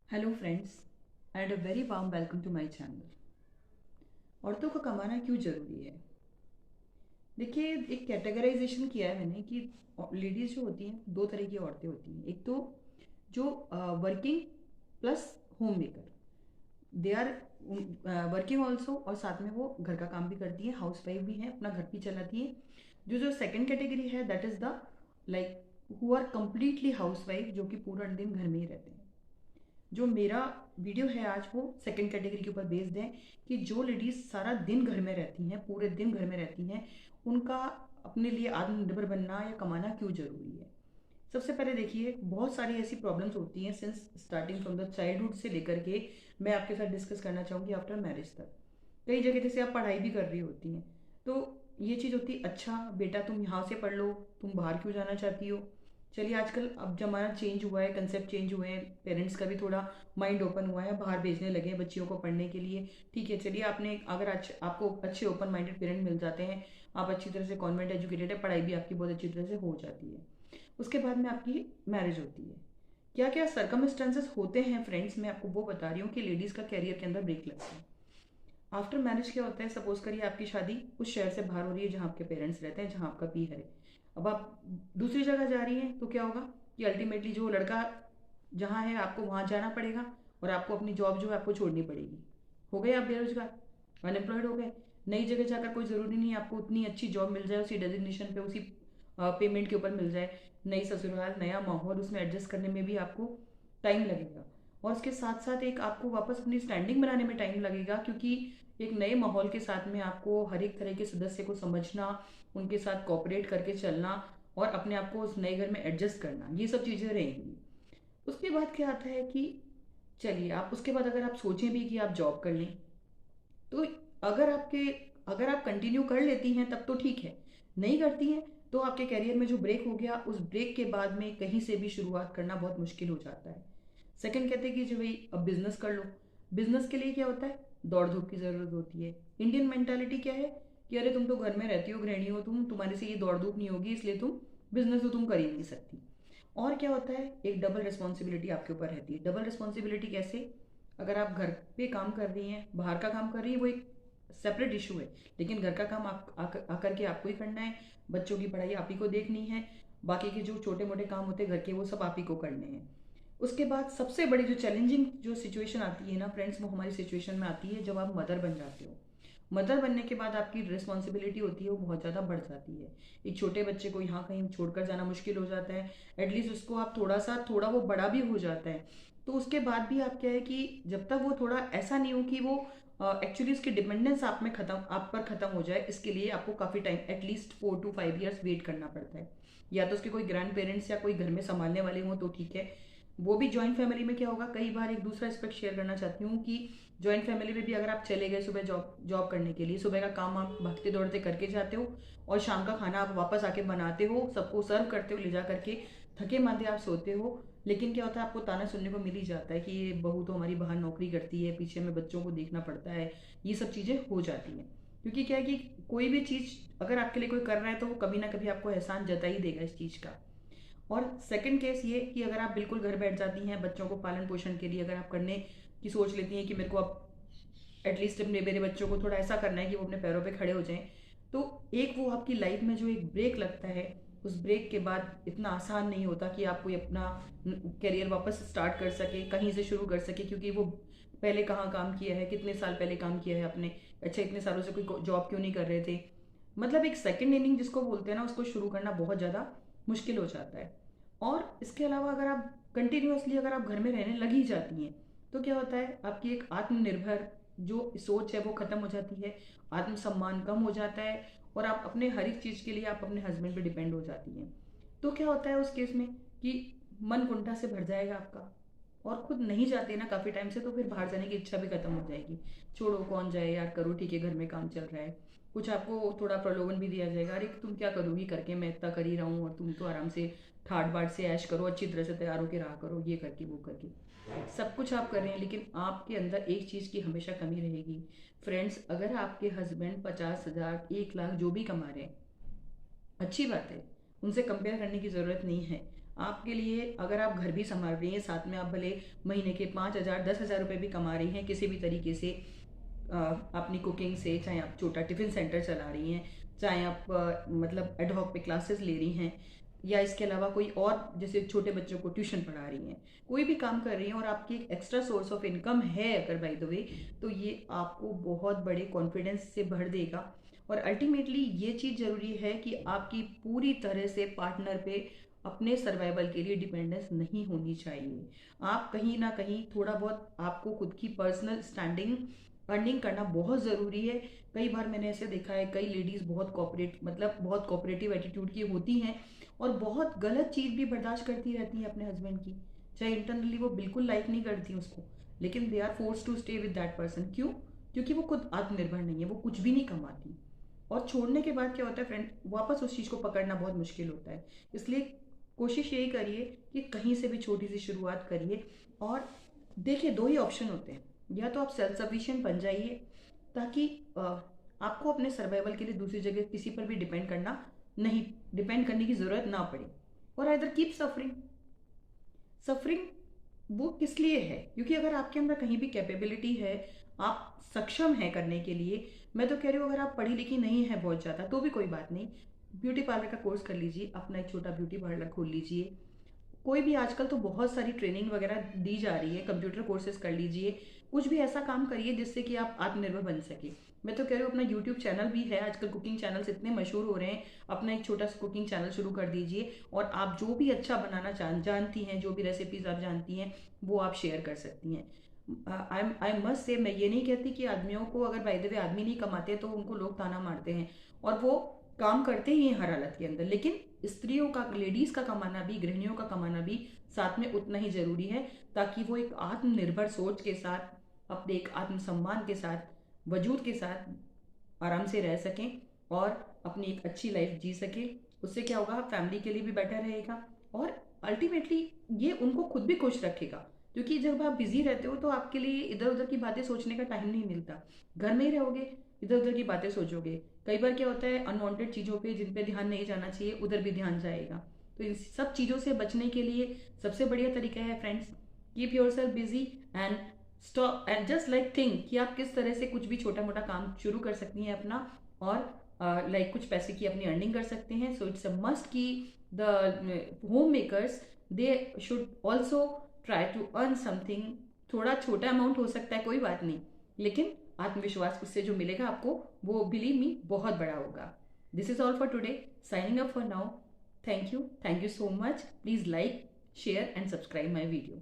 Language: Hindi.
Hello friends and a very warm welcome to my channel. औरतों का कमाना क्यों ज़रूरी है? देखिए, एक कैटेगराइजेशन किया है मैंने कि लेडीज़ जो होती हैं दो तरह की औरतें होती हैं। एक तो जो working plus home maker, they are working also, और साथ में वो घर का काम भी करती हैं, हाउस वाइफ भी हैं, अपना घर भी चलाती हैं। जो जो सेकंड कैटेगरी है that is the like who are completely housewife, जो कि पूरा दिन घर में ही रहते हैं। जो मेरा वीडियो है आज वो सेकंड कैटेगरी के ऊपर बेस्ड है कि जो लेडीज सारा दिन घर में रहती हैं, पूरे दिन घर में रहती हैं, उनका अपने लिए आत्मनिर्भर बनना या कमाना क्यों जरूरी है। सबसे पहले देखिए, बहुत सारी ऐसी प्रॉब्लम्स होती हैं since starting from the childhood से लेकर के मैं आपके साथ डिस्कस करना चाहूँगी आफ्टर मैरिज तक। कई जगह जैसे आप पढ़ाई भी कर रही होती हैं, तो ये चीज़ होती है, अच्छा बेटा तुम यहाँ से पढ़ लो, तुम बाहर क्यों जाना चाहती हो। चलिए, आजकल अब जमाना चेंज हुआ है, कंसेप्ट चेंज हुए हैं, पेरेंट्स का भी थोड़ा माइंड ओपन हुआ है, बाहर भेजने लगे हैं बच्चियों को पढ़ने के लिए। ठीक है, चलिए, आपने अगर आपको अच्छे ओपन माइंडेड पेरेंट मिल जाते हैं, आप अच्छी तरह से कॉन्वेंट एजुकेटेड है, पढ़ाई भी आपकी बहुत अच्छी तरह से हो जाती है। उसके बाद में आपकी मैरिज होती है। क्या क्या सर्कमस्टेंसेस होते हैं फ्रेंड्स, मैं आपको वो बता रही हूँ कि लेडीज़ का कैरियर के अंदर ब्रेक लगता है। आफ्टर मैरिज क्या होता है, सपोज करिए आपकी शादी उस शहर से बाहर हो रही है जहाँ आपके पेरेंट्स रहते हैं, जहाँ आपका पी है। अब आप दूसरी जगह जा रही हैं तो क्या होगा कि अल्टीमेटली जो लड़का जहाँ है आपको वहाँ जाना पड़ेगा, और आपको अपनी जॉब जो है आपको छोड़नी पड़ेगी। हो गए आप बेरोजगार, अनएम्प्लॉयड हो गए। नई जगह जाकर कोई ज़रूरी नहीं है आपको उतनी अच्छी जॉब मिल जाए, उसी डेजिग्नेशन पे, उसी पेमेंट के ऊपर मिल जाए। नई ससुराल, नया माहौल, उसमें एडजस्ट करने में भी आपको टाइम लगेगा। और उसके साथ साथ एक आपको वापस अपनी स्टैंडिंग बनाने में टाइम लगेगा, क्योंकि एक नए माहौल के साथ में आपको हर एक तरह के सदस्य को समझना, उनके साथ कोऑपरेट करके चलना, और अपने आप को उस नए घर में एडजस्ट करना, ये सब चीज़ें रहेंगी। उसके बाद क्या आता है कि चलिए, आप उसके बाद अगर आप सोचें भी कि आप जॉब कर लें, तो अगर आपके अगर आप कंटिन्यू कर लेती हैं तब तो ठीक है, नहीं करती हैं तो आपके करियर में जो ब्रेक हो गया, उस ब्रेक के बाद में कहीं से भी शुरुआत करना बहुत मुश्किल हो जाता है। सेकंड कहते हैं कि जो भाई अब बिजनेस कर लो। बिजनेस के लिए क्या होता है, दौड़ धूप की ज़रूरत होती है। इंडियन मेंटालिटी क्या है कि अरे तुम तो घर में रहती हो, गृहिणी हो तुम, तुम्हारे से ये दौड़ धूप नहीं होगी, इसलिए तुम बिजनेस तो तुम कर ही नहीं सकती। और क्या होता है, एक डबल रिस्पॉन्सिबिलिटी आपके ऊपर रहती है। डबल रिस्पॉन्सिबिलिटी कैसे? अगर आप घर पे काम कर रही हैं, बाहर का काम कर रही हैं, वो एक सेपरेट इशू है, लेकिन घर का काम आकर के आपको ही करना है। बच्चों की पढ़ाई आप ही को देखनी है। बाकी के जो छोटे मोटे काम होते हैं घर के, वो सब आप ही को करने हैं। उसके बाद सबसे बड़ी जो चैलेंजिंग जो सिचुएशन आती है ना फ्रेंड्स, वो हमारी सिचुएशन में आती है जब आप मदर बन जाते हो। मदर बनने के बाद आपकी रिस्पॉन्सिबिलिटी होती है वो बहुत ज़्यादा बढ़ जाती है। एक छोटे बच्चे को यहाँ कहीं छोड़कर जाना मुश्किल हो जाता है। एटलीस्ट उसको आप थोड़ा वो बड़ा भी हो जाता है, तो उसके बाद भी आप क्या है कि जब तक वो थोड़ा ऐसा नहीं हो कि वो एक्चुअली उसकी डिपेंडेंस आप पर ख़त्म हो जाए, इसके लिए आपको काफ़ी time, at least 4 to 5 years wait करना पड़ता है। या तो उसके कोई ग्रैंड पेरेंट्स या कोई घर में संभालने वाले हों तो ठीक है। वो भी जॉइंट फैमिली में क्या होगा, कई बार एक दूसरा एस्पेक्ट शेयर करना चाहती हूँ कि जॉइंट फैमिली में भी अगर आप चले गए सुबह जॉब जॉब करने के लिए, सुबह का काम आप भागते दौड़ते करके जाते हो, और शाम का खाना आप वापस आके बनाते हो, सबको सर्व करते हो ले जा करके, थके मांदे आप सोते हो। लेकिन क्या होता है, आपको ताना सुनने को मिल ही जाता है कि ये बहू तो हमारी बाहर नौकरी करती है, पीछे में बच्चों को देखना पड़ता है। ये सब चीज़ें हो जाती हैं, क्योंकि क्या है कि कोई भी चीज़ अगर आपके लिए कोई कर रहा है तो वो कभी ना कभी आपको एहसान जता ही देगा इस चीज़ का। और सेकंड केस ये कि अगर आप बिल्कुल घर बैठ जाती हैं, बच्चों को पालन पोषण के लिए अगर आप करने की सोच लेती हैं कि मेरे को अब एटलीस्ट अपने मेरे बच्चों को थोड़ा ऐसा करना है कि वो अपने पैरों पे खड़े हो जाएं, तो एक वो आपकी लाइफ में जो एक ब्रेक लगता है, उस ब्रेक के बाद इतना आसान नहीं होता कि आप कोई अपना करियर वापस स्टार्ट कर सके, कहीं से शुरू कर सके, क्योंकि वो पहले कहाँ काम किया है, कितने साल पहले काम किया है आपने, अच्छा इतने सालों से कोई जॉब क्यों नहीं कर रहे थे। मतलब एक सेकेंड इनिंग जिसको बोलते हैं ना, उसको शुरू करना बहुत ज़्यादा मुश्किल हो जाता है। और इसके अलावा अगर आप कंटिन्यूअसली अगर आप घर में रहने लगी जाती हैं, तो क्या होता है, आपकी एक आत्मनिर्भर जो सोच है वो खत्म हो जाती है, आत्मसम्मान कम हो जाता है, और आप अपने हर एक चीज़ के लिए आप अपने हस्बैंड पे डिपेंड हो जाती हैं। तो क्या होता है उस केस में कि मन कुंठा से भर जाएगा आपका, और खुद नहीं जाते ना काफ़ी टाइम से, तो फिर बाहर जाने की इच्छा भी खत्म हो जाएगी। छोड़ो कौन जाए यार, करो ठीक है, घर में काम चल रहा है। कुछ आपको थोड़ा प्रलोभन भी दिया जाएगा, अरे तुम क्या करोगी करके, मैं इतना कर ही रहा हूँ, और तुम तो आराम से ठाट बाट से ऐश करो, अच्छी तरह से तैयार होकर रहा करो, ये करके वो करके। सब कुछ आप कर रहे हैं, लेकिन आपके अंदर एक चीज़ की हमेशा कमी रहेगी। फ्रेंड्स, अगर आपके हस्बैंड 50,000 1 लाख जो भी कमा रहे हैं, अच्छी बात है, उनसे कंपेयर करने की ज़रूरत नहीं है। आपके लिए अगर आप घर भी संभाल रही हैं, साथ में आप भले महीने के 5,000 10,000 रुपये भी कमा रही हैं किसी भी तरीके से अपनी कुकिंग से, चाहे आप छोटा टिफ़िन सेंटर चला रही हैं, चाहे आप मतलब एडहॉक पे क्लासेस ले रही हैं, या इसके अलावा कोई और जैसे छोटे बच्चों को ट्यूशन पढ़ा रही हैं, कोई भी काम कर रही हैं और आपकी एक एक्स्ट्रा सोर्स ऑफ इनकम है अगर बाय द वे, तो ये आपको बहुत बड़े कॉन्फिडेंस से भर देगा। और अल्टीमेटली ये चीज़ ज़रूरी है कि आपकी पूरी तरह से पार्टनर पे अपने सर्वाइवल के लिए डिपेंडेंस नहीं होनी चाहिए। आप कहीं ना कहीं थोड़ा बहुत आपको खुद की पर्सनल स्टैंडिंग अर्निंग करना बहुत ज़रूरी है। कई बार मैंने ऐसे देखा है, कई लेडीज़ बहुत बहुत कॉपरेटिव एटीट्यूड की होती हैं और बहुत गलत चीज़ भी बर्दाश्त करती रहती हैं अपने हस्बैंड की, चाहे इंटरनली वो बिल्कुल लाइक नहीं करती उसको, लेकिन they are force to stay with that person. क्यों? क्योंकि वो खुद आत्मनिर्भर नहीं है, वो कुछ भी नहीं कमाती। और छोड़ने के बाद क्या होता है फ्रेंड, वापस उस चीज़ को पकड़ना बहुत मुश्किल होता है। इसलिए कोशिश यही करिए कि कहीं से भी छोटी सी शुरुआत करिए। और देखिए, दो ही ऑप्शन होते हैं, या तो आप सेल्फ सफिशिएंट बन जाइए ताकि आपको अपने सर्वाइवल के लिए दूसरी जगह किसी पर भी डिपेंड करने की ज़रूरत ना पड़े, और आइदर कीप सफरिंग। सफरिंग वो किस लिए है? क्योंकि अगर आपके अंदर कहीं भी कैपेबिलिटी है, आप सक्षम हैं करने के लिए, मैं तो कह रही हूँ अगर आप पढ़ी लिखी नहीं है बहुत ज़्यादा तो भी कोई बात नहीं, ब्यूटी पार्लर का कोर्स कर लीजिए, अपना एक छोटा ब्यूटी पार्लर खोल लीजिए। कोई भी आजकल तो बहुत सारी ट्रेनिंग वगैरह दी जा रही है, कंप्यूटर कोर्सेज कर लीजिए, कुछ भी ऐसा काम करिए जिससे कि आप आत्मनिर्भर बन सके। मैं तो कह रही हूँ अपना यूट्यूब चैनल भी है, आजकल कुकिंग चैनल्स इतने मशहूर हो रहे हैं, अपना एक छोटा सा कुकिंग चैनल शुरू कर दीजिए और आप जो भी अच्छा बनाना जानती हैं, जो भी रेसिपीज आप जानती हैं वो आप शेयर कर सकती हैं। आई मस्ट से, मैं ये नहीं कहती कि आदमियों को, अगर बाय द वे आदमी नहीं कमाते तो उनको लोग ताना मारते हैं, और वो काम करते ही हैं हर हालत के अंदर, लेकिन स्त्रियों का, लेडीज़ का कमाना भी, गृहिणियों का कमाना भी साथ में उतना ही ज़रूरी है, ताकि वो एक आत्मनिर्भर सोच के साथ, अपने एक आत्मसम्मान के साथ, वजूद के साथ आराम से रह सकें और अपनी एक अच्छी लाइफ जी सके। उससे क्या होगा, फैमिली के लिए भी बेटर रहेगा और अल्टीमेटली ये उनको खुद भी खुश रखेगा। क्योंकि जब आप बिजी रहते हो तो आपके लिए इधर उधर की बातें सोचने का टाइम नहीं मिलता, घर में ही रहोगे, इधर उधर की बातें सोचोगे। कई बार क्या होता है, अनवांटेड चीज़ों पे जिन पे ध्यान नहीं जाना चाहिए उधर भी ध्यान जाएगा। तो इन सब चीज़ों से बचने के लिए सबसे बढ़िया तरीका है friends, keep your self busy and stop and just like think कि आप किस तरह से कुछ भी छोटा मोटा काम शुरू कर सकती हैं अपना, और कुछ पैसे की अपनी अर्निंग कर सकते हैं। सो इट्स अ मस्ट कि the home makers, they should also try to earn something. थोड़ा छोटा अमाउंट हो सकता है, कोई बात नहीं, लेकिन आत्मविश्वास उससे जो मिलेगा आपको, वो बिलीव मी बहुत बड़ा होगा। This is all for today, signing up for now. Thank you so much. Please like, share and subscribe my video.